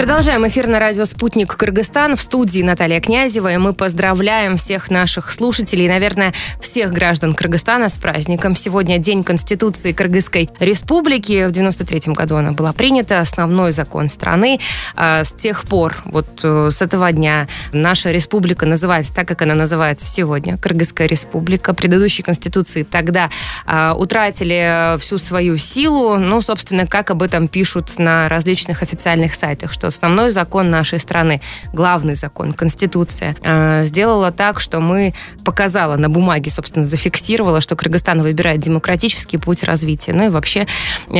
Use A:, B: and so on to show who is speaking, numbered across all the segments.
A: Продолжаем эфир на радио «Спутник Кыргызстан». В студии Наталья Князева. И мы поздравляем всех наших слушателей и, наверное, всех граждан Кыргызстана с праздником. Сегодня День Конституции Кыргызской Республики. В 1993 году она была принята. Основной закон страны. С тех пор, с этого дня, наша республика называется так, как она называется сегодня. Кыргызская Республика. Предыдущие конституции тогда утратили всю свою силу. Собственно, как об этом пишут на различных официальных сайтах, что основной закон нашей страны, главный закон, Конституция, сделала так, что показала на бумаге, собственно, зафиксировала, что Кыргызстан выбирает демократический путь развития. И вообще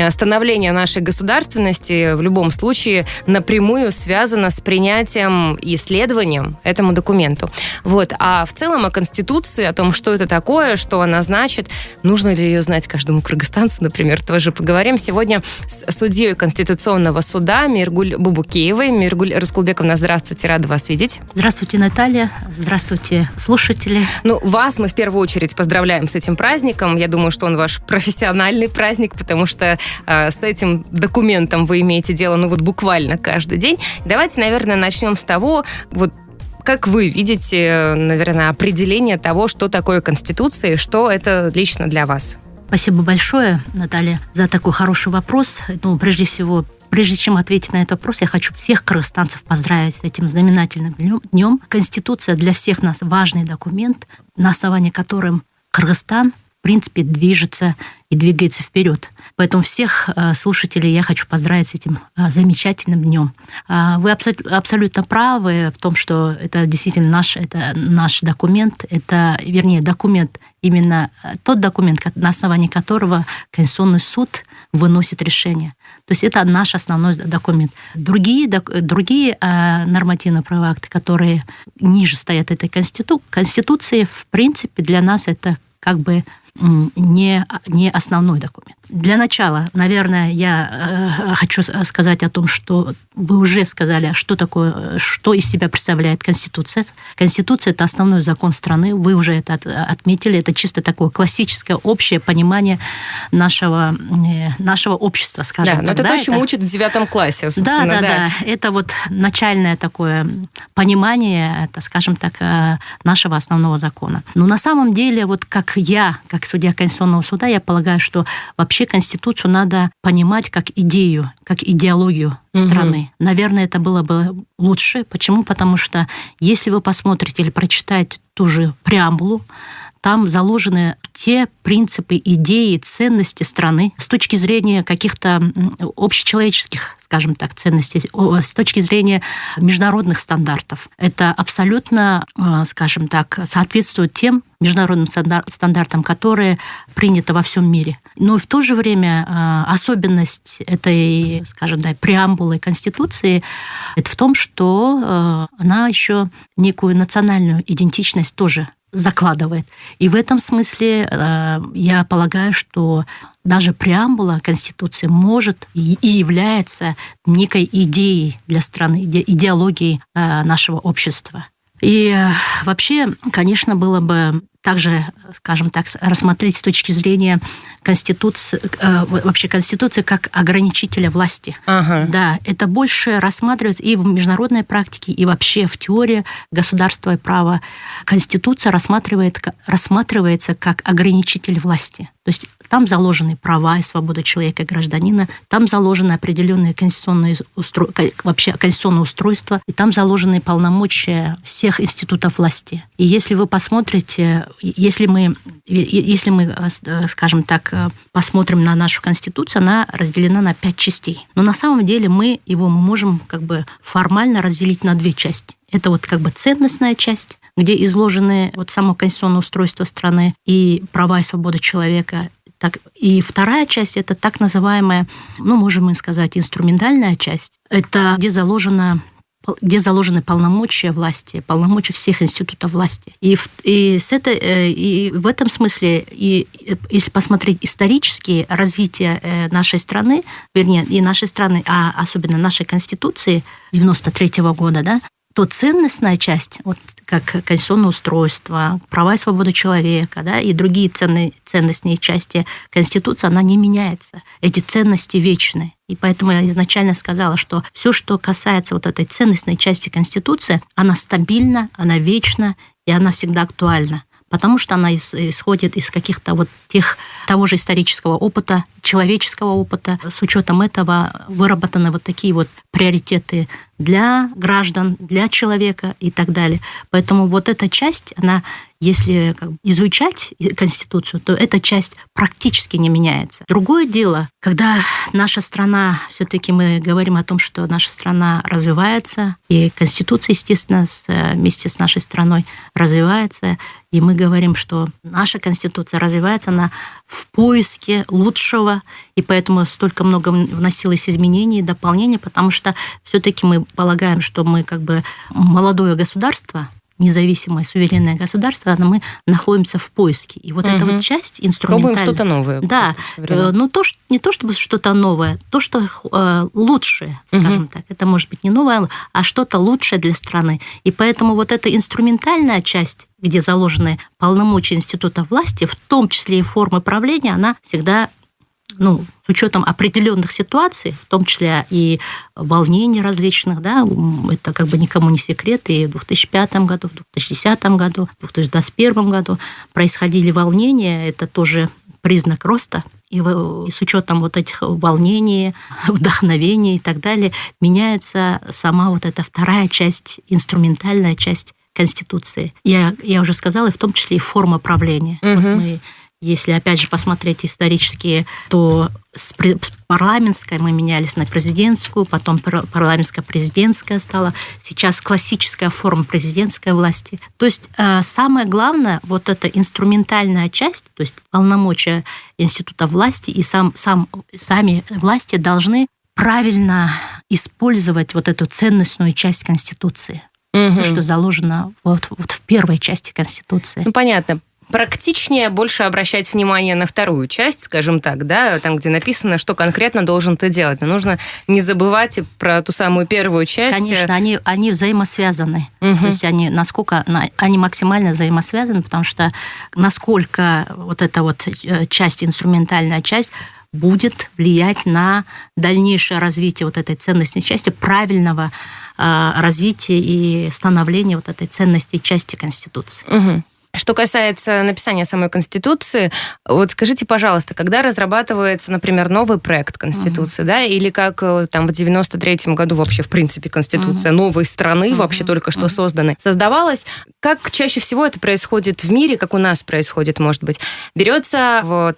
A: становление нашей государственности в любом случае напрямую связано с принятием и исследованием этому документу. А в целом о Конституции, о том, что это такое, что она значит, нужно ли ее знать каждому кыргызстанцу, например, тоже поговорим сегодня с судьей Конституционного суда Миргуль Бубукеевой. Миргуль Раскулбековна, здравствуйте, рада вас видеть.
B: Здравствуйте, Наталья. Здравствуйте, слушатели.
A: Вас мы в первую очередь поздравляем с этим праздником. Я думаю, что он ваш профессиональный праздник, потому что с этим документом вы имеете дело, буквально каждый день. Давайте, наверное, начнем с того, как вы видите, наверное, определение того, что такое Конституция и что это лично для вас?
B: Спасибо большое, Наталья, за такой хороший вопрос. Прежде всего, прежде чем ответить на этот вопрос, я хочу всех кыргызстанцев поздравить с этим знаменательным днем. Конституция для всех нас важный документ, на основании которым Кыргызстан, в принципе, движется и двигается вперед. Поэтому всех слушателей я хочу поздравить с этим замечательным днем. Вы абсолютно правы в том, что это действительно наш документ, документ, именно тот документ, на основании которого Конституционный суд выносит решение. То есть это наш основной документ. Другие нормативно-правовые акты, которые ниже стоят этой Конституции, в принципе, для нас это не основной документ. Для начала, наверное, я хочу сказать о том, что вы уже сказали, что из себя представляет Конституция. Конституция – это основной закон страны. Вы уже это отметили. Это чисто такое классическое общее понимание нашего общества, скажем так.
A: Это то, чему учат в 9 классе, собственно.
B: Да. Это начальное такое понимание, скажем так, нашего основного закона. Но на самом деле, как судья Конституционного суда, я полагаю, что вообще Конституцию надо понимать как идею, как идеологию страны. Наверное, это было бы лучше. Почему? Потому что если вы посмотрите или прочитаете ту же преамбулу, там заложены те принципы, идеи, ценности страны с точки зрения каких-то общечеловеческих, скажем так, ценностей, с точки зрения международных стандартов. Это абсолютно, скажем так, соответствует тем международным стандартам, которые приняты во всем мире. Но в то же время особенность этой, скажем так, преамбулы Конституции это в том, что она еще некую национальную идентичность тоже закладывает. И в этом смысле я полагаю, что даже преамбула Конституции может и является некой идеей для страны, идеологией нашего общества. И вообще, конечно, было бы также, скажем так, рассмотреть с точки зрения Конституции как ограничителя власти.
A: Ага.
B: Да, это больше рассматривается и в международной практике, и вообще в теории государства и права. Конституция рассматривается как ограничитель власти. То есть там заложены права и свободы человека и гражданина, там заложено определенное конституционное устройство, и там заложены полномочия всех институтов власти. И если вы посмотрите, если мы, скажем так, посмотрим на нашу Конституцию, она разделена на 5 частей. Но на самом деле мы можем формально разделить на 2 части. Это ценностная часть, где изложены само конституционное устройство страны и права и свободы человека. И вторая часть – это так называемая, можем сказать, инструментальная часть. Это где заложены полномочия власти, полномочия всех институтов власти. И в этом смысле, если посмотреть исторически развитие нашей страны, а особенно нашей Конституции 1993 года, то ценностная часть, вот как конституционное устройство, права и свободы человека, да, и другие ценностные части Конституции, она не меняется. Эти ценности вечны. И поэтому я изначально сказала, что все, что касается вот этой ценностной части Конституции, она стабильна, она вечна, и она всегда актуальна. Потому что она исходит из каких-то вот того же исторического опыта, человеческого опыта. С учетом этого выработаны вот такие вот приоритеты для граждан, для человека и так далее. Поэтому вот эта часть, она, если изучать Конституцию, то эта часть практически не меняется. Другое дело, когда наша страна, все-таки мы говорим о том, что наша страна развивается, и Конституция, естественно, вместе с нашей страной развивается, и мы говорим, что наша Конституция развивается, она в поиске лучшего, и поэтому столько много вносилось изменений и дополнений, потому что все-таки мы полагаем, что мы как бы молодое государство, независимое, суверенное государство, но мы находимся в поиске. И вот эта вот часть инструментальная...
A: Пробуем что-то новое.
B: Да, ну не то чтобы что-то новое, то, что лучшее, скажем так. Это может быть не новое, а что-то лучшее для страны. И поэтому вот эта инструментальная часть, где заложены полномочия института власти, в том числе и формы правления, она всегда... с учетом определенных ситуаций, в том числе и волнений различных, да, это как бы никому не секрет, и в 2005 году, в 2010 году, в 2021 году происходили волнения, это тоже признак роста, и с учетом вот этих волнений, вдохновений и так далее, меняется сама вот эта вторая часть, инструментальная часть Конституции. Я уже сказала, и в том числе и форма правления. Вот если, опять же, посмотреть исторически, то с парламентской мы менялись на президентскую, потом парламентско-президентская стала, сейчас классическая форма президентской власти. То есть самое главное, вот эта инструментальная часть, то есть полномочия института власти и сами власти должны правильно использовать вот эту ценностную часть Конституции, все, что заложено вот в первой части Конституции.
A: Понятно. Практичнее больше обращать внимание на вторую часть, скажем так, да, там, где написано, что конкретно должен ты делать. Но нужно не забывать и про ту самую первую часть.
B: Конечно, они взаимосвязаны. То есть насколько они максимально взаимосвязаны, потому что насколько вот эта вот часть, инструментальная часть, будет влиять на дальнейшее развитие вот этой ценностной части, правильного развития и становления вот этой ценностной части Конституции.
A: Что касается написания самой Конституции, вот скажите, пожалуйста, когда разрабатывается, например, новый проект Конституции, да, или как там в 93-м году вообще, в принципе, Конституция новой страны, вообще только что созданной, создавалась, как чаще всего это происходит в мире, как у нас происходит, может быть? Берется,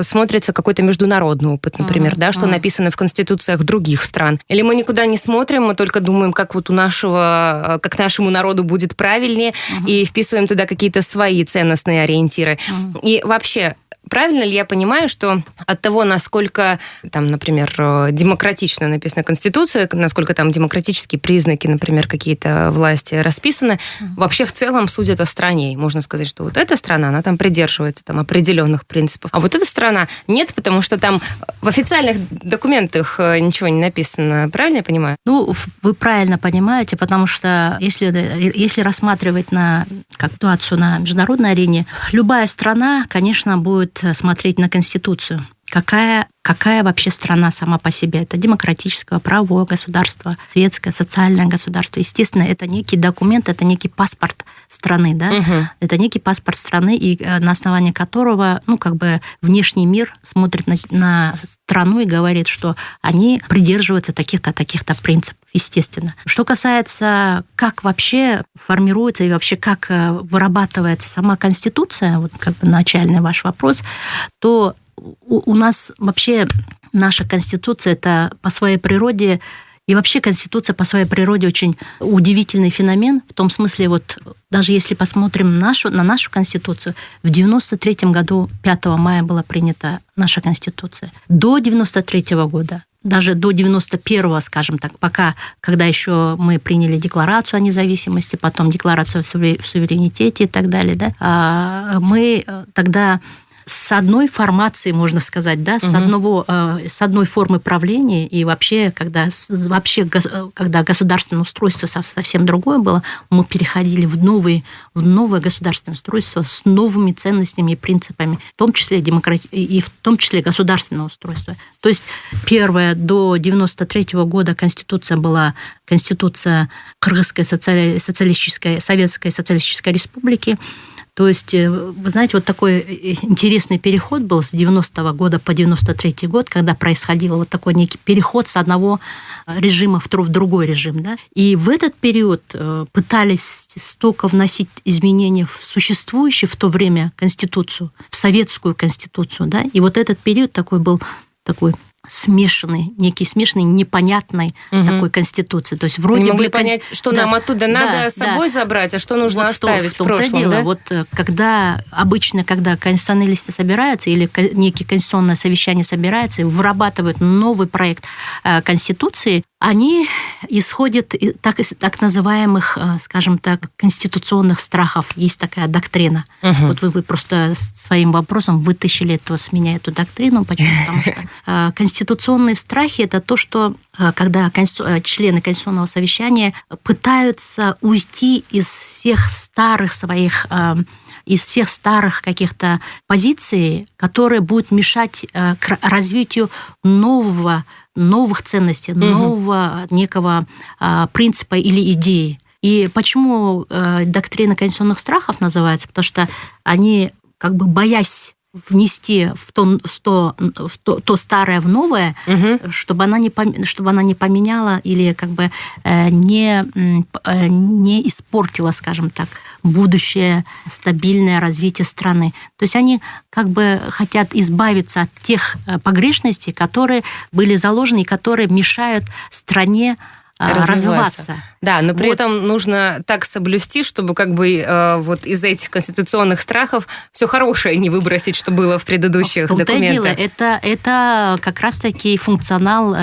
A: смотрится какой-то международный опыт, например, да, что написано в конституциях других стран. Или мы никуда не смотрим, мы только думаем, как вот как нашему народу будет правильнее, и вписываем туда какие-то свои ценностные ориентиры. И вообще, правильно ли я понимаю, что от того, насколько там, например, демократично написана Конституция, насколько там демократические признаки, например, какие-то власти расписаны, вообще в целом судят о стране. И можно сказать, что вот эта страна, она там придерживается там определенных принципов, а вот эта страна нет, потому что там в официальных документах ничего не написано. Правильно я понимаю?
B: Вы правильно понимаете, потому что если рассматривать ситуацию на международной арене, любая страна, конечно, будет смотреть на Конституцию. Какая вообще страна сама по себе? Это демократическое, правовое государство, светское, социальное государство. Естественно, это некий документ, это некий паспорт страны, да? Это некий паспорт страны, и на основании которого, внешний мир смотрит на страну и говорит, что они придерживаются таких-то принципов, естественно. Что касается, как вообще формируется и вообще как вырабатывается сама Конституция, начальный ваш вопрос, то у нас вообще наша Конституция это по своей природе, и вообще Конституция по своей природе очень удивительный феномен, в том смысле, даже если посмотрим на нашу Конституцию, в 93 году, 5 мая была принята наша Конституция. До 93 года, даже до 91-го, скажем так, когда еще мы приняли Декларацию о независимости, потом Декларацию о суверенитете и так далее, да, мы тогда с одной формацией, можно сказать, да, с одной формы правления, и вообще, когда государственное устройство совсем другое было, мы переходили в новое государственное устройство с новыми ценностями и принципами, в том числе государственного устройства. То есть первая до 1993 года конституция была конституция Кыргызской советской социалистической республики. То есть, вы знаете, вот такой интересный переход был с 90-го года по 93-й год, когда происходил вот такой некий переход с одного режима в другой режим. Да? И в этот период пытались столько вносить изменения в существующую в то время конституцию, в советскую конституцию. Да? И вот этот период был такой смешанный, непонятной такой конституции. То есть вроде
A: не могли понять, что нам оттуда надо с собой забрать, а что нужно оставить в прошлом.
B: Дело. Да? Вот когда конституционалисты собираются или некие конституционное совещание собирается и вырабатывают новый проект Конституции, они исходят из так называемых, скажем так, конституционных страхов. Есть такая доктрина. Вот вы просто своим вопросом вытащили с меня эту доктрину. Почему? Потому что конституционные страхи – это то, что когда члены Конституционного совещания пытаются уйти из всех старых каких-то позиций, которые будут мешать к развитию новых ценностей, нового некого принципа или идеи. И почему доктрина конституционных страхов называется? Потому что они, боясь внести в то старое в новое, чтобы она не поменяла или не испортила, скажем так, будущее стабильное развитие страны. То есть они хотят избавиться от тех погрешностей, которые были заложены и которые мешают стране развиваться.
A: Да, но при этом нужно так соблюсти, чтобы вот из этих конституционных страхов все хорошее не выбросить, что было в предыдущих документах.
B: Это как раз-таки функционал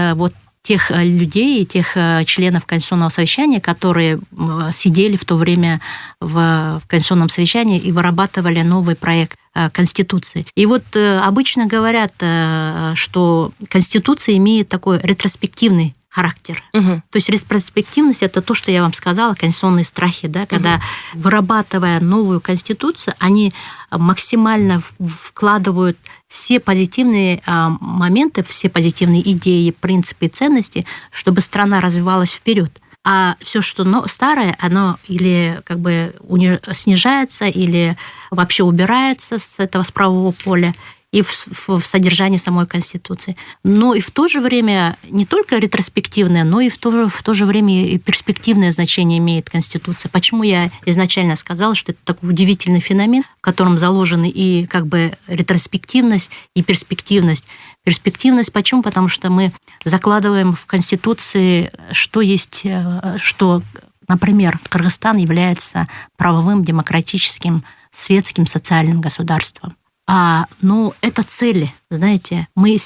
B: тех людей, тех членов Конституционного совещания, которые сидели в то время в Конституционном совещании и вырабатывали новый проект Конституции. И вот обычно говорят, что Конституция имеет такой ретроспективный характер. То есть ретроспективность – это то, что я вам сказала, конституционные страхи, да, когда, вырабатывая новую конституцию, они максимально вкладывают все позитивные моменты, все позитивные идеи, принципы и ценности, чтобы страна развивалась вперед. А все, что старое, оно или снижается, или вообще убирается с правового поля и в содержании самой Конституции. Но и в то же время не только ретроспективное, но и в то же время и перспективное значение имеет Конституция. Почему я изначально сказала, что это такой удивительный феномен, в котором заложены и ретроспективность, и перспективность. Перспективность почему? Потому что мы закладываем в Конституции, что, например, Кыргызстан является правовым, демократическим, светским, социальным государством. Это цели, знаете. Мы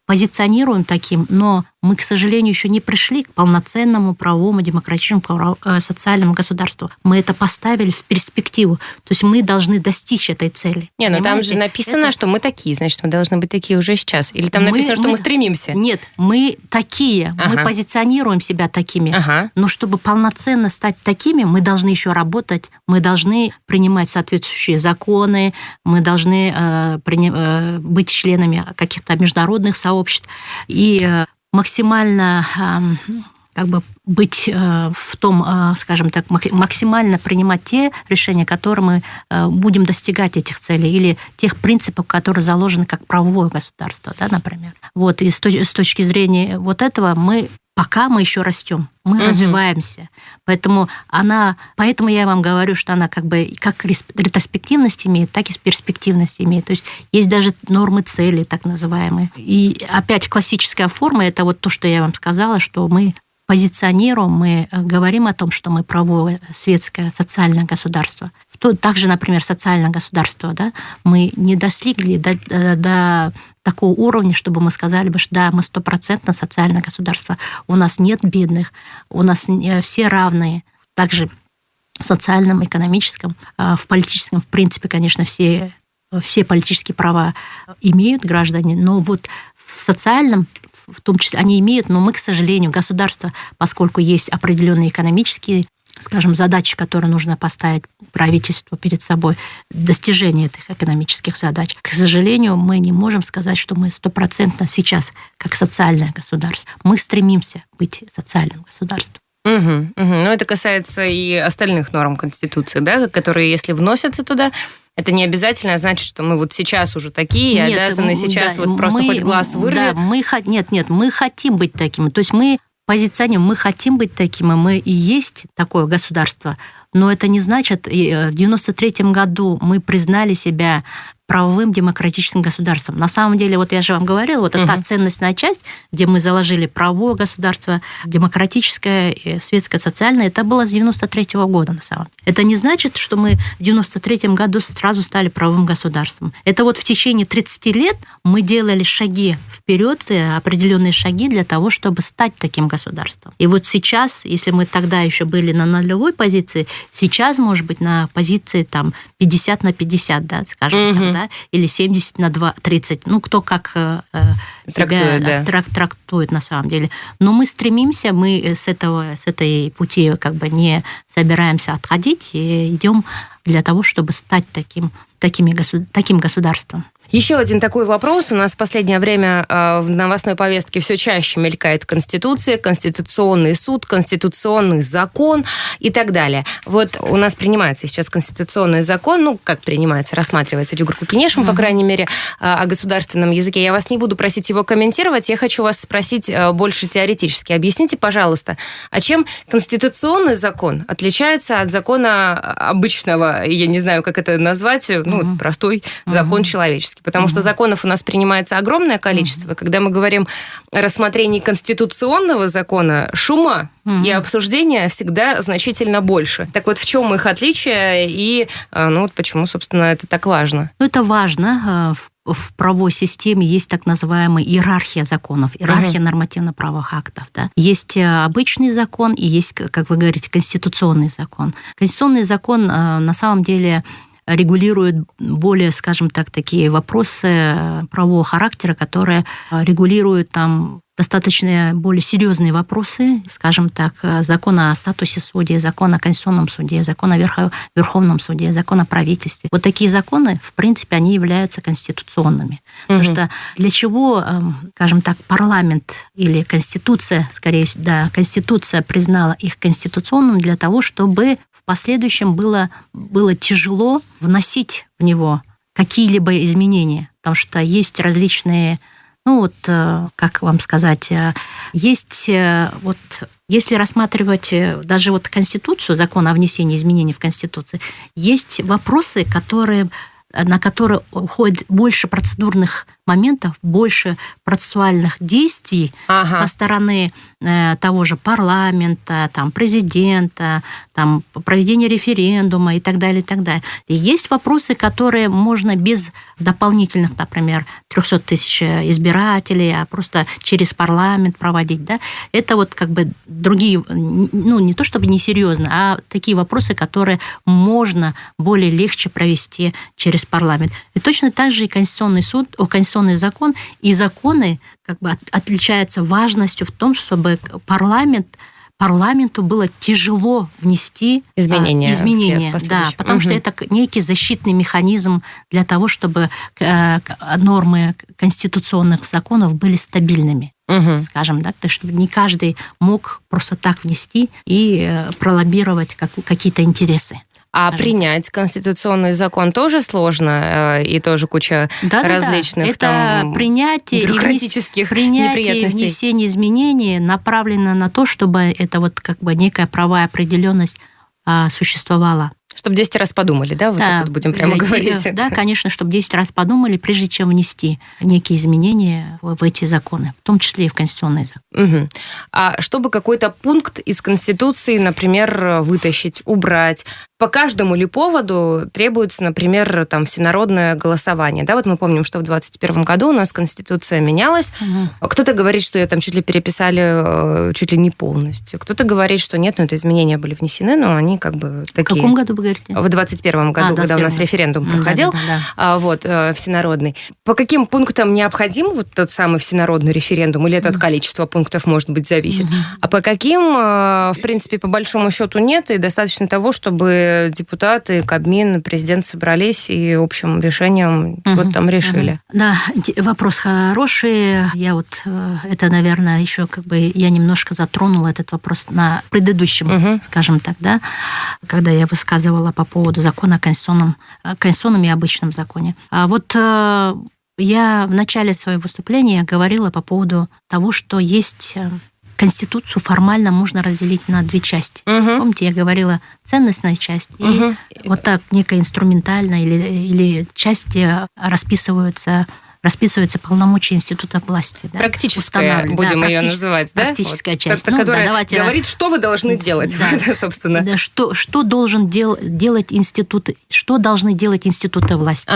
B: позиционируем таким, но мы, к сожалению, еще не пришли к полноценному правовому, демократическому, социальному государству. Мы это поставили в перспективу. То есть мы должны достичь этой цели.
A: Там же написано, что мы такие, значит, мы должны быть такие уже сейчас. Или там написано, что мы стремимся?
B: Нет, мы такие. Мы позиционируем себя такими. Но чтобы полноценно стать такими, мы должны еще работать, мы должны принимать соответствующие законы, мы должны быть членами каких-то международных сообществ и максимально быть в том, скажем так, максимально принимать те решения, которые мы будем достигать этих целей, или тех принципов, которые заложены как правовое государство, да, например. Вот, и с точки зрения вот этого пока мы еще растем, мы развиваемся. Поэтому я вам говорю, что она как ретроспективность имеет, так и перспективность имеет. То есть есть даже нормы цели, так называемые. И опять классическая форма – это вот то, что я вам сказала, что мы позиционируем, мы говорим о том, что мы правовое, светское, социальное государство. Также, например, социальное государство, да, мы не достигли до такого уровня, чтобы мы сказали бы, что да, мы 100% социальное государство. У нас нет бедных, у нас все равные. Также в социальном, экономическом, в политическом, в принципе, конечно, все все политические права имеют граждане, но вот в социальном, в том числе, они имеют, но мы, к сожалению, государство, поскольку есть определенные экономические, скажем, задачи, которые нужно поставить правительству перед собой, достижение этих экономических задач. К сожалению, мы не можем сказать, что мы 100% сейчас как социальное государство. Мы стремимся быть социальным государством.
A: Но это касается и остальных норм Конституции, да, которые, если вносятся туда, это не обязательно значит, что мы вот сейчас уже такие, и обязаны сейчас вот просто хоть глаз вырви.
B: Да, мы хотим быть такими. То есть мы позиционируем, мы хотим быть такими, мы и есть такое государство, но это не значит, в 1993 году мы признали себя правовым демократическим государством. На самом деле, вот я же вам говорила, вот эта ценностная часть, где мы заложили правовое государство, демократическое, светское, социальное, это было с 1993 года, на самом деле. Это не значит, что мы в 1993 году сразу стали правовым государством. Это вот в течение 30 лет мы делали шаги вперед, определенные шаги для того, чтобы стать таким государством. И вот сейчас, если мы тогда еще были на нулевой позиции, сейчас, может быть, на позиции там 50 на 50, да, скажем так, да, или 70 на 30, ну, кто как себя трактует на самом деле. Но мы стремимся, мы с этой пути как бы не собираемся отходить и идем для того, чтобы стать таким государством.
A: Еще один такой вопрос. У нас в последнее время в новостной повестке все чаще мелькает Конституция, Конституционный суд, Конституционный закон и так далее. Вот у нас принимается сейчас Конституционный закон, ну, как принимается, рассматривается Дюгурку Кинешем, по крайней мере, о государственном языке. Я вас не буду просить его комментировать, я хочу вас спросить больше теоретически. Объясните, пожалуйста, а чем Конституционный закон отличается от закона обычного, я не знаю, как это назвать, ну, простой закон человеческий? Потому что законов у нас принимается огромное количество. Когда мы говорим о рассмотрении конституционного закона, шума и обсуждения всегда значительно больше. Так вот, в чем их отличие и вот почему, собственно, это так важно?
B: Это важно. В правовой системе есть так называемая иерархия законов, иерархия нормативно-правовых актов. Да. Есть обычный закон и есть, как вы говорите, конституционный закон. Конституционный закон на самом деле регулирует более, скажем так, такие вопросы правового характера, которые регулируют там достаточно более серьезные вопросы, скажем так, закон о статусе судей, закон о Конституционном суде, закон о Верховном суде, закон о правительстве. Вот такие законы, в принципе, они являются конституционными. Потому что для чего, скажем так, парламент или Конституция, скорее всего, да, Конституция признала их конституционным для того, чтобы в последующем было тяжело вносить в него какие-либо изменения. Потому что есть различные... как вам сказать, есть если рассматривать даже Конституцию, закон о внесении изменений в Конституцию, есть вопросы, на которые уходит больше процедурных моментов, больше процессуальных действий со стороны того же парламента, там, президента, там, проведения референдума и так далее, и так далее. И есть вопросы, которые можно без дополнительных, например, 300 тысяч избирателей, а просто через парламент проводить. Да? Это как бы другие, не то чтобы несерьезно, а такие вопросы, которые можно более легче провести через парламент. И точно так же и Конституционный суд, Конституционный закон, и законы как бы отличаются важностью в том, чтобы парламенту было тяжело внести изменения, да, потому что это некий защитный механизм для того, чтобы нормы конституционных законов были стабильными. Скажем, да, так, чтобы не каждый мог просто так внести и пролоббировать какие-то интересы.
A: А принять конституционный закон тоже сложно, и тоже куча различных
B: это
A: там
B: бюрократических неприятностей. И внесение изменений направлено на то, чтобы это как бы некая правовая определенность существовала.
A: Чтобы 10 раз подумали, да? Вот будем прямо говорить.
B: Да, конечно, чтобы 10 раз подумали, прежде чем внести некие изменения в эти законы, в том числе и в конституционный закон.
A: Угу. А чтобы какой-то пункт из Конституции, например, вытащить, убрать, по каждому ли поводу требуется, например, там, всенародное голосование? Да, вот мы помним, что в 2021 году у нас Конституция менялась. Угу. Кто-то говорит, что ее там чуть ли переписали чуть ли не полностью. Кто-то говорит, что нет, это изменения были внесены, но они как бы такие.
B: В каком году вы говорите?
A: В 2021 году, когда у нас референдум проходил, вот, всенародный. По каким пунктам необходим вот тот самый всенародный референдум, или это от количества пунктов, может быть, зависит? А по каким, в принципе, по большому счету нет, и достаточно того, чтобы депутаты, Кабмин, президент собрались и общим решением вот там решили.
B: Да, вопрос хороший. Я вот, это, наверное, еще как бы я немножко затронула этот вопрос на предыдущем, скажем так, да, когда я высказывала по поводу закона о конституционном и обычном законе. А вот я в начале своего выступления говорила по поводу того, что есть... Конституцию формально можно разделить на две части. Помните, я говорила ценностная часть и вот так некая инструментальная или часть, где расписываются полномочия института власти. Да?
A: Практическая, будем ее называть, да?
B: Практическая вот часть.
A: Которая говорит, что вы должны делать, да, собственно.
B: Да, что должен делать институт, что должны делать институты власти.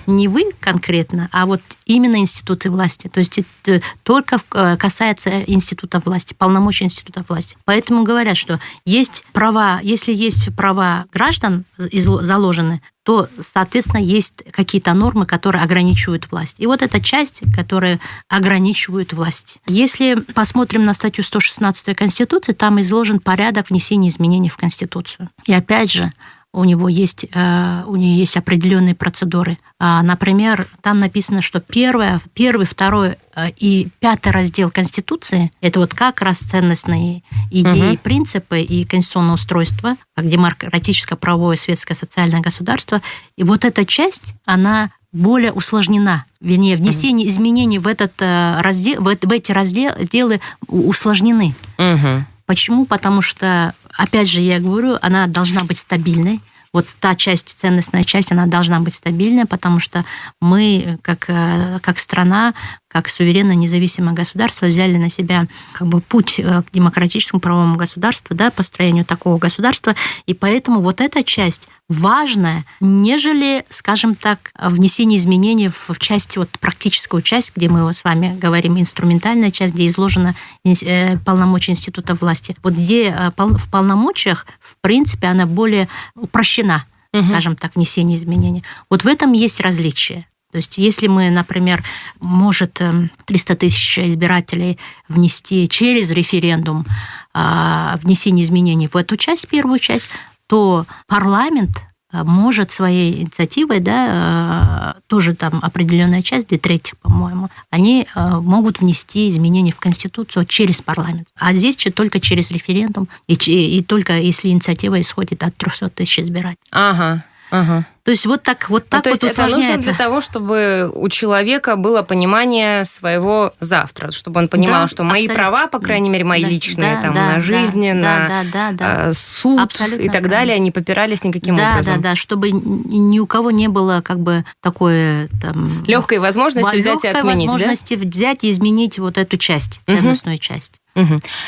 B: Не вы конкретно, а вот именно институты власти. То есть это только касается института власти, полномочий института власти. Поэтому говорят, что есть права, если есть права граждан заложены, то, соответственно, есть какие-то нормы, которые ограничивают власть. И вот эта часть, которая ограничивает власть. Если посмотрим на статью 116 Конституции, там изложен порядок внесения изменений в Конституцию. И опять же, у нее есть определенные процедуры. Например, там написано, что первый, второй и 5 раздел Конституции – это вот как раз ценностные идеи, принципы и конституционное устройство, как демократическое, правовое, светское, социальное государство. И вот эта часть, она более усложнена. Вернее, внесение изменений в эти разделы усложнены. Почему? Потому что, опять же, я говорю, она должна быть стабильной. Вот та часть, ценностная часть, она должна быть стабильной, потому что мы, как страна, как суверенное независимое государство, взяли на себя как бы путь к демократическому правовому государству, да, построению такого государства, и поэтому вот эта часть важная, нежели, скажем так, внесение изменений в часть, вот практическую часть, где мы с вами говорим, инструментальная часть, где изложено полномочия института власти. Вот где в полномочиях, в принципе, она более упрощена, скажем так, внесение изменений. Вот в этом есть различие. То есть если мы, например, может 300 тысяч избирателей внести через референдум внесение изменений в эту часть, первую часть, то парламент может своей инициативой, да, тоже там определенная часть, 2/3, по-моему, они могут внести изменения в Конституцию через парламент. А здесь только через референдум, и только если инициатива исходит от 300 тысяч избирателей. То есть вот так вот усложняется.
A: Это нужно для того, чтобы у человека было понимание своего завтра, чтобы он понимал, что мои права, по крайней мере, мои личные, на жизнь, на суд абсолютно и так далее, не попирались никаким образом.
B: Да, чтобы ни у кого не было как бы такой там...
A: Легкой возможности взять и отменить,
B: возможности взять и изменить вот эту часть, ценностную часть.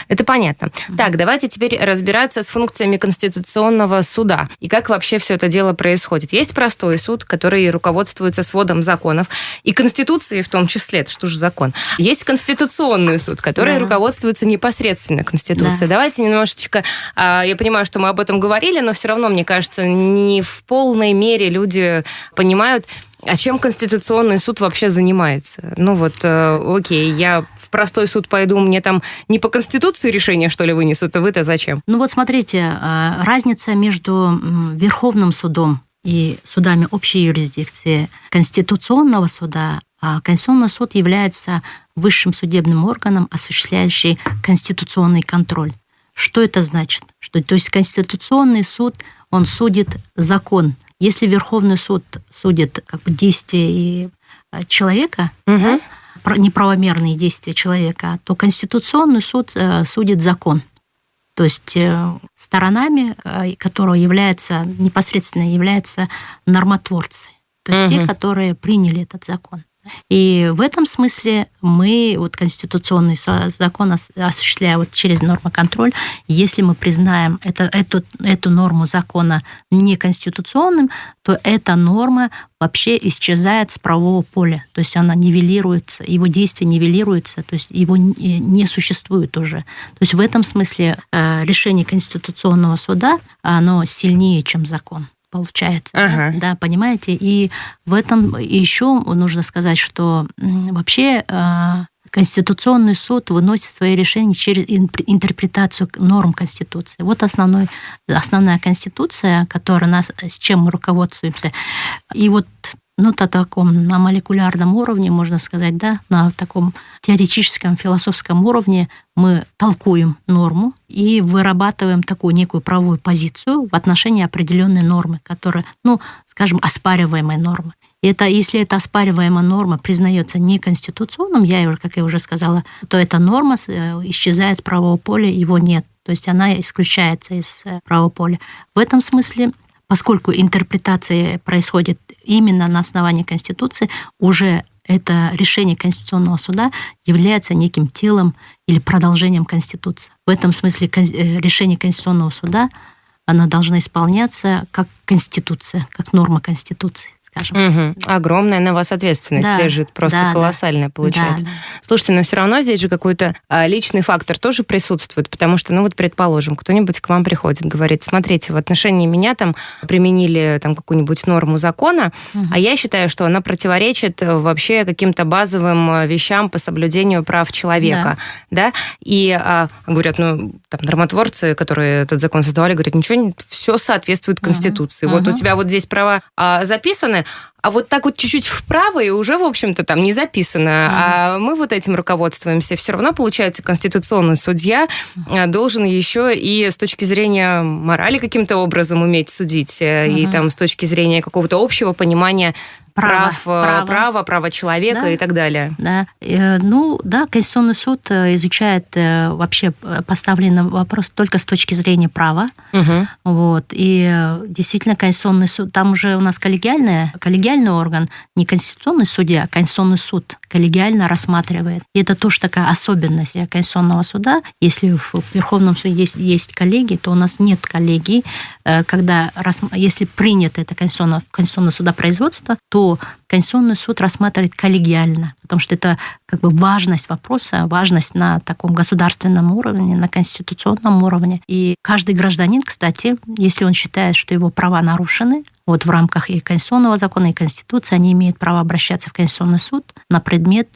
A: Это понятно. Так, давайте теперь разбираться с функциями Конституционного суда и как вообще все это дело происходит. Есть простой суд, который руководствуется сводом законов, и Конституцией в том числе, это что же закон. Есть Конституционный суд, который руководствуется непосредственно Конституцией. Давайте немножечко... Я понимаю, что мы об этом говорили, но все равно, мне кажется, не в полной мере люди понимают, а чем Конституционный суд вообще занимается. Окей, я в простой суд пойду, мне там не по Конституции решение, что ли, вынесут, а вы-то зачем?
B: Вот смотрите, разница между Верховным судом и судами общей юрисдикции Конституционного суда. Конституционный суд является высшим судебным органом, осуществляющим конституционный контроль. Что это значит? То есть Конституционный суд, он судит закон. Если Верховный суд судит как бы действия человека, неправомерные действия человека, то Конституционный суд судит закон. То есть сторонами, которого непосредственно являются нормотворцы, то есть те, которые приняли этот закон. И в этом смысле мы, вот конституционный закон осуществляя вот через нормоконтроль, если мы признаем эту норму закона неконституционным, то эта норма вообще исчезает с правового поля. То есть она нивелируется, его действие нивелируется, то есть его не существует уже. То есть в этом смысле решение Конституционного суда, оно сильнее, чем закон. Получается, да, понимаете? И в этом еще нужно сказать, что вообще Конституционный суд выносит свои решения через интерпретацию норм Конституции. Вот основная Конституция, с чем мы руководствуемся. И вот на молекулярном уровне, можно сказать, да, на таком теоретическом, философском уровне мы толкуем норму и вырабатываем такую некую правовую позицию в отношении определенной нормы, которая, скажем, оспариваемой нормы. И если эта оспариваемая норма признается неконституционным, как я уже сказала, то эта норма исчезает с правового поля, его нет. То есть она исключается из правового поля. В этом смысле, поскольку интерпретация происходит именно на основании Конституции, уже это решение Конституционного суда является неким телом или продолжением Конституции. В этом смысле решение Конституционного суда, оно должно исполняться как Конституция, как норма Конституции.
A: Огромная на вас ответственность лежит, просто колоссальная получается. Да. Слушайте, но все равно здесь же какой-то личный фактор тоже присутствует, потому что, предположим, кто-нибудь к вам приходит, говорит: смотрите, в отношении меня там применили какую-нибудь норму закона, а я считаю, что она противоречит вообще каким-то базовым вещам по соблюдению прав человека, да? И говорят, нормотворцы, которые этот закон создавали, говорят: ничего, все соответствует Конституции. Вот у тебя вот здесь права записаны, а вот так вот чуть-чуть вправо и уже, в общем-то, там не записано. А мы вот этим руководствуемся. Все равно, получается, конституционный судья должен еще и с точки зрения морали каким-то образом уметь судить, и там с точки зрения какого-то общего понимания права человека и так далее.
B: Да. Конституционный суд изучает вообще поставленный вопрос только с точки зрения права. Вот. И действительно, Конституционный суд, там уже у нас коллегиальный орган, не конституционный судья, а Конституционный суд коллегиально рассматривает. И это тоже такая особенность Конституционного суда. Если в Верховном суде есть коллегии, то у нас нет коллегий. Если принято это Конституционного суда производство, то Конституционный суд рассматривает коллегиально, потому что это важность вопроса, важность на таком государственном уровне, на конституционном уровне. И каждый гражданин, кстати, если он считает, что его права нарушены, вот в рамках и Конституционного закона, и Конституции, они имеют право обращаться в Конституционный суд на предмет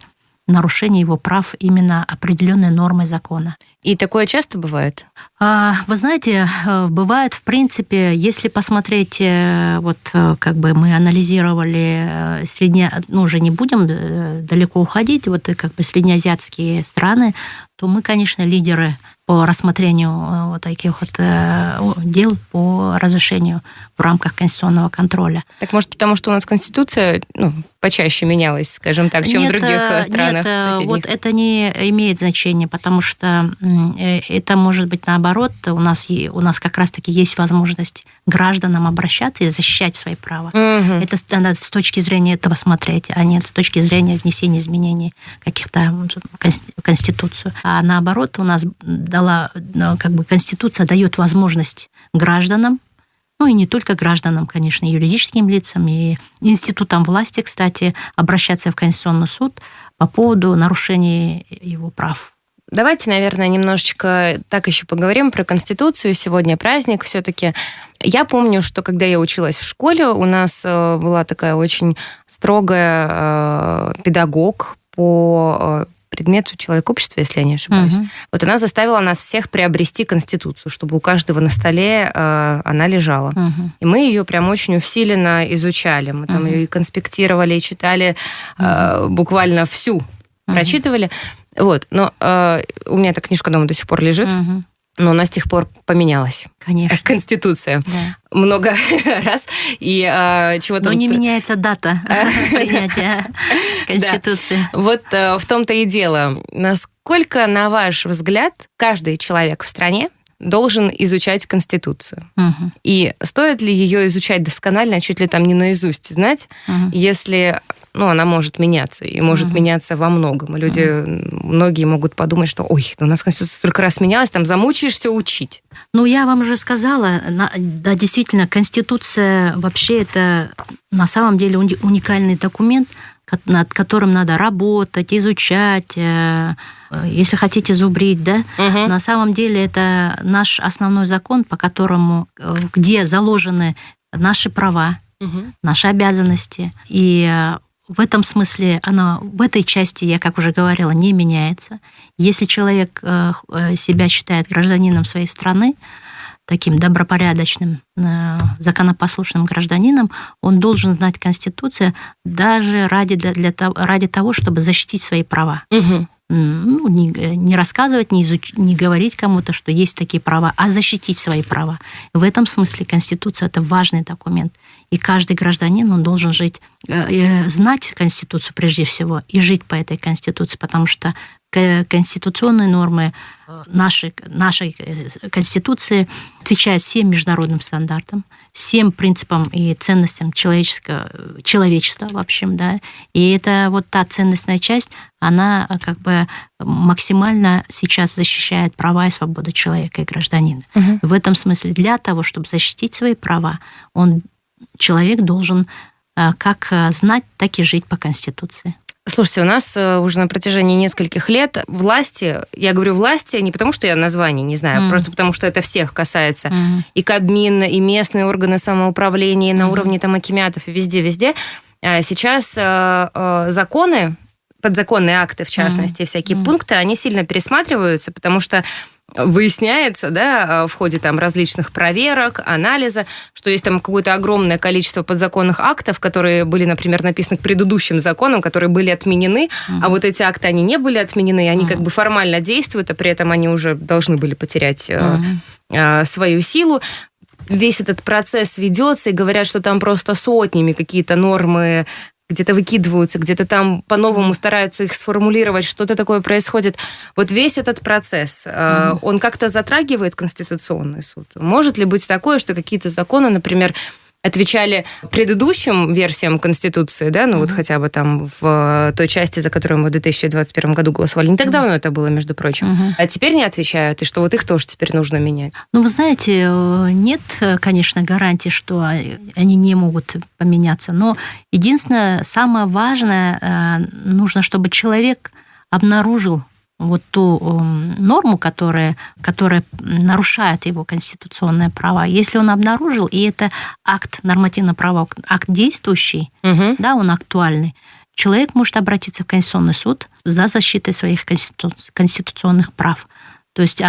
B: нарушения его прав именно определенной нормой закона.
A: И такое часто бывает?
B: Вы знаете, бывает, в принципе, если посмотреть, мы анализировали уже не будем далеко уходить, среднеазиатские страны, то мы, конечно, лидеры по рассмотрению таких дел по разрешению в рамках конституционного контроля.
A: Так может, потому что у нас Конституция почаще менялась, скажем так, чем в других странах соседних?
B: Это не имеет значения, потому что это может быть наоборот. У нас как раз-таки есть возможность гражданам обращаться и защищать свои права. Это надо с точки зрения этого смотреть, а не с точки зрения внесения изменений каких-то в Конституцию. А наоборот, у нас Конституция дает возможность гражданам, и не только гражданам, конечно, и юридическим лицам, и институтам власти, кстати, обращаться в Конституционный суд по поводу нарушения его прав.
A: Давайте, наверное, немножечко так еще поговорим про Конституцию. Сегодня праздник все-таки. Я помню, что когда я училась в школе, у нас была такая очень строгая педагог по предмету человек-общество, если я не ошибаюсь. Вот она заставила нас всех приобрести Конституцию, чтобы у каждого на столе она лежала. И мы ее прям очень усиленно изучали. Мы там ее и конспектировали, и читали буквально всю. Прочитывали. Вот. Но у меня эта книжка дома до сих пор лежит. Но она с тех пор поменялась.
B: Конечно.
A: Конституция.
B: Да.
A: Много раз. И чего-то...
B: Но не меняется дата принятия Конституции.
A: Вот в том-то и дело. Насколько, на ваш взгляд, каждый человек в стране должен изучать Конституцию? И стоит ли ее изучать досконально, чуть ли там не наизусть знать, если она может меняться, и может меняться во многом. И люди, многие могут подумать, что, у нас Конституция столько раз менялась, там замучаешься учить.
B: Я вам уже сказала, да, действительно, Конституция вообще это на самом деле уникальный документ, над которым надо работать, изучать, если хотите, зубрить, да. На самом деле это наш основной закон, по которому, где заложены наши права, наши обязанности. И в этом смысле она в этой части, я как уже говорила, не меняется. Если человек себя считает гражданином своей страны, таким добропорядочным, законопослушным гражданином, он должен знать Конституцию даже ради того, чтобы защитить свои права. Не рассказывать, не говорить кому-то, что есть такие права, а защитить свои права. В этом смысле Конституция – это важный документ. И каждый гражданин, он должен знать Конституцию прежде всего и жить по этой Конституции, потому что конституционные нормы нашей Конституции отвечают всем международным стандартам, всем принципам и ценностям человечества, в общем, да. И это вот та ценностная часть, она как бы максимально сейчас защищает права и свободу человека и гражданина. В этом смысле для того, чтобы защитить свои права, человек должен как знать, так и жить по Конституции.
A: Слушайте, у нас уже на протяжении нескольких лет власти, я говорю власти не потому, что я название не знаю, просто потому, что это всех касается, и Кабмин, и местные органы самоуправления, и на уровне там акимятов, и везде. Сейчас законы, подзаконные акты, в частности, всякие пункты, они сильно пересматриваются, потому что выясняется, да, в ходе там различных проверок, анализа, что есть там какое-то огромное количество подзаконных актов, которые были, например, написаны к предыдущим законам, которые были отменены, а вот эти акты, они не были отменены, они как бы формально действуют, а при этом они уже должны были потерять свою силу. Весь этот процесс ведется, и говорят, что там просто сотнями какие-то нормы где-то выкидываются, где-то там по-новому стараются их сформулировать, что-то такое происходит. Вот весь этот процесс, он как-то затрагивает Конституционный суд? Может ли быть такое, что какие-то законы, например, отвечали предыдущим версиям Конституции, да, вот хотя бы там в той части, за которую мы в 2021 году голосовали, не так давно это было, между прочим, а теперь не отвечают, и что вот их тоже теперь нужно менять?
B: Вы знаете, нет, конечно, гарантии, что они не могут поменяться, но единственное, самое важное, нужно, чтобы человек обнаружил вот ту норму, которая нарушает его конституционные права. Если он обнаружил, и это акт нормативно-правовой, акт действующий, да, он актуальный, человек может обратиться в Конституционный суд за защитой своих конституционных прав. То есть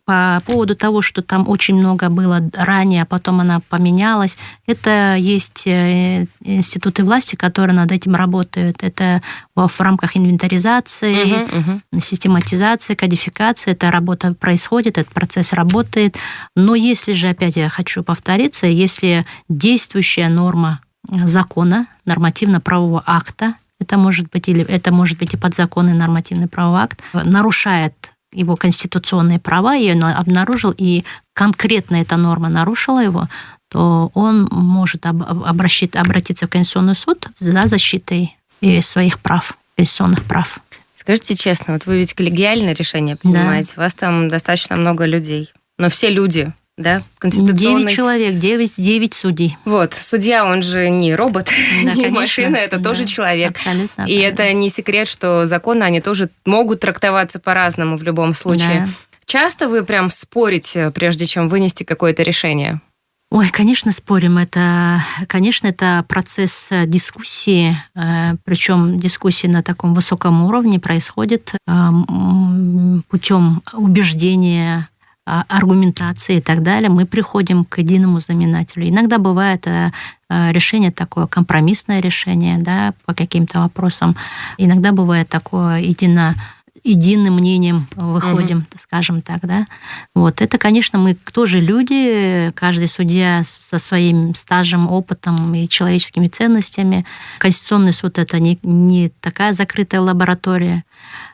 B: по поводу того, что там очень много было ранее, а потом она поменялась, это есть институты власти, которые над этим работают. Это в рамках инвентаризации, систематизации, кодификации. Эта работа происходит, этот процесс работает. Но если же, опять я хочу повториться, если действующая норма закона, нормативно-правового акта, это может быть и подзаконный нормативный правовой акт, нарушает его конституционные права, и он обнаружил, и конкретно эта норма нарушила его, то он может обратиться в Конституционный суд за защитой своих прав, конституционных прав.
A: Скажите честно, вот вы ведь коллегиальное решение принимаете, у вас там достаточно много людей, но все люди, да, конституционный...
B: 9 человек, 9 судей.
A: Вот, судья, он же не робот, да, не машина, это тоже человек.
B: Абсолютно.
A: И это не секрет, что законы, они тоже могут трактоваться по-разному в любом случае. Да. Часто вы прям спорите, прежде чем вынести какое-то решение?
B: Ой, конечно, спорим. Конечно, это процесс дискуссии, причем дискуссии на таком высоком уровне происходит путем убеждения, аргументации и так далее, мы приходим к единому знаменателю. Иногда бывает решение такое, компромиссное решение, да, по каким-то вопросам. Иногда бывает такое единым мнением выходим, скажем так, да. Вот. Это, конечно, мы тоже люди, каждый судья со своим стажем, опытом и человеческими ценностями. Конституционный суд – это не такая закрытая лаборатория.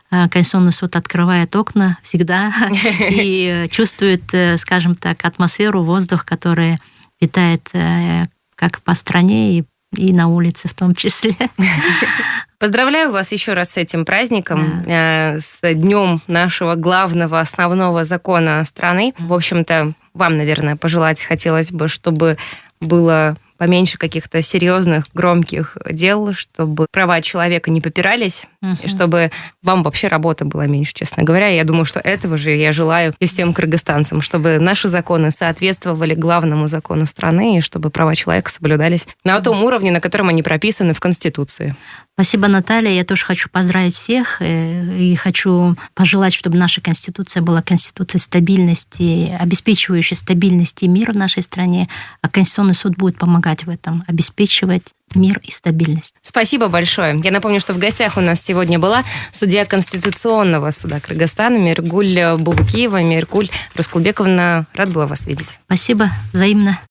B: Конституционный суд открывает окна всегда и чувствует, скажем так, атмосферу, воздух, который питает как по стране и и на улице в том числе.
A: Поздравляю вас еще раз с этим праздником, с днем нашего главного, основного закона страны. В общем-то, вам, наверное, пожелать хотелось бы, чтобы было поменьше каких-то серьезных, громких дел, чтобы права человека не попирались, и чтобы вам вообще работы было меньше, честно говоря. Я думаю, что этого же я желаю и всем кыргызстанцам, чтобы наши законы соответствовали главному закону страны, и чтобы права человека соблюдались на том уровне, на котором они прописаны в Конституции.
B: Спасибо, Наталья. Я тоже хочу поздравить всех и хочу пожелать, чтобы наша Конституция была Конституцией стабильности, обеспечивающей стабильность и мир в нашей стране, а Конституционный суд будет помогать в этом, обеспечивать мир и стабильность.
A: Спасибо большое. Я напомню, что в гостях у нас сегодня была судья Конституционного суда Кыргызстана Миргуль Бубыкиева. Миргуль Раскулбековна, рад была вас видеть.
B: Спасибо, взаимно.